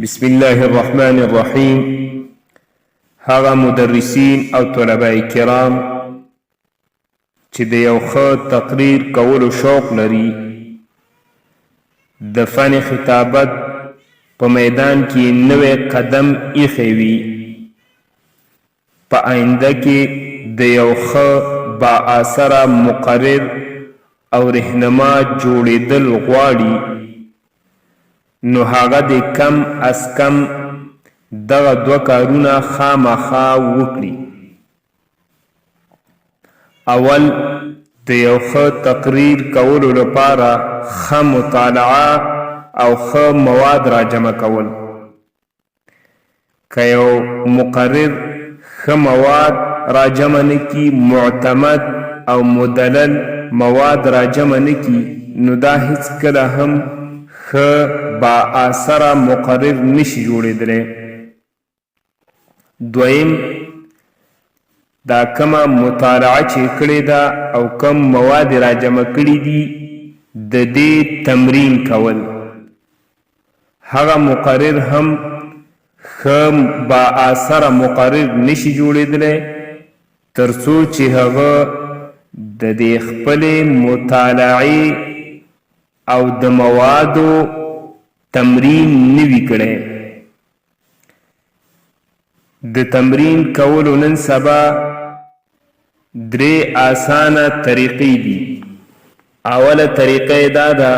بسم الله الرحمن الرحیم. هغه مدرسین او طلباء کرام چې د یو ښه تقریر کولو شوق لري، د فن خطابت په میدان کې نوی قدم ایښی وي، په آینده کې د یو ښه با اثره مقرر او رهنما جوړېدل غواړي، نو هغه د کم از کم دغه دوه کارونه خامخا وکړي. اول، د یو ښه تقریر کولو لپاره ښه مطالعه او ښه مواد راجمع کول. که یو مقرر ښه مواد راجمع نکي، معتمد او مدلل مواد راجمع نکي، نو دا هیڅکله هم ښه با اثره مقرر نشي جوړېدلی. دویم، دا کمه مطالعه چې کړې ده او کم مواد راجمع کړي دي، د دې تمرین کول. هغه مقرر هم ښه با اثره مقرر نشي جوړېدلی تر څو چې هغه د دې خپلې مطالعې او د موادو تمرین نوي کړی. د تمرین کولو نن سبا درې آسانه طریقې دي. اوله طریقه دا ده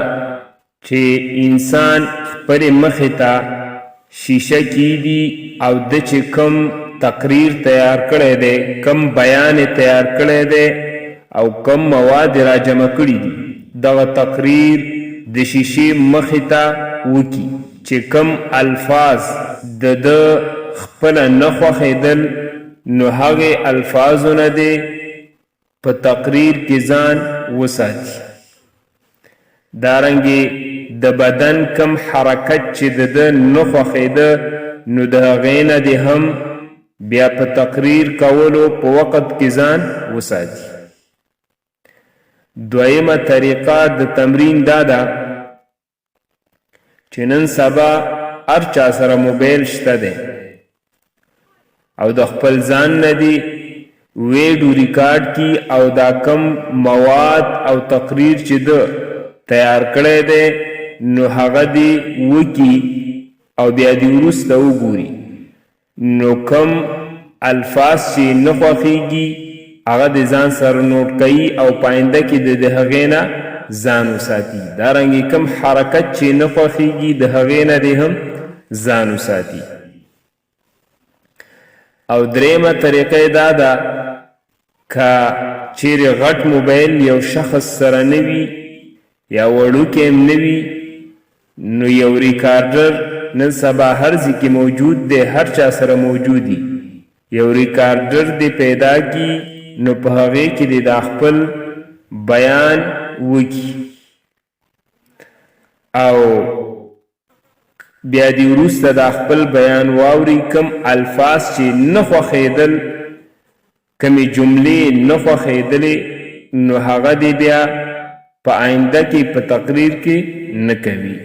چې انسان خپلې مخې ته شیشه کیږدي او د چې کوم تقریر تیار کړی دی، کم بیان تیار کړی دی او کم مواد راجمع کړي دي، دغه تقریر د شیشې مخې ته وکي چې کم الفاظ د خپله نه خوښېدل، نو هغې الفاظو نه دی په تقریر کې ځان وساتي. دارنګې د بدن کم حرکت چې د ده نه خوښېده، نو د هغې نه دی هم بیا په تقریر کولو په وخت کې ځان وساتي. دویمه طریقه د تمرین دا ده چې نن سبا هر چا سره موبایل شته دی او د خپل ځان نه دی ویډیو ریکارډ کی او دا کم مواد او تقریر چې ده تیار کړی دی، نو هغه دی وکی او بیا دی وروسته وګوري، نو کم الفاظ چې نه خوښېږي هغه د ځان سره نوٹ کوي او پاینده کې د هغې نه ځان وساتي. دارنګې کم حرکت چې نه خوښېږي د هغې نه دی هم ځان وساتي. او دریمه طریقه دا ده که چیرې غټ موبایل یو شخص سره نه وي یا وړوکی هم نه وي، نو یو ریکارډر نن سبا هر ځای کې موجود دی، هر چا سره موجود دی. یو ریکارډر دی پیدا کی، نو په هغې کې دی دا خپل بیان وکي او بیا دی وروسته دا خپل بیان واوري. کم الفاظ چې نه خوښېدل، کمې جملې نه خوښېدلې، نو هغه دی بیا په آینده کې په تقریر کې نه کوي.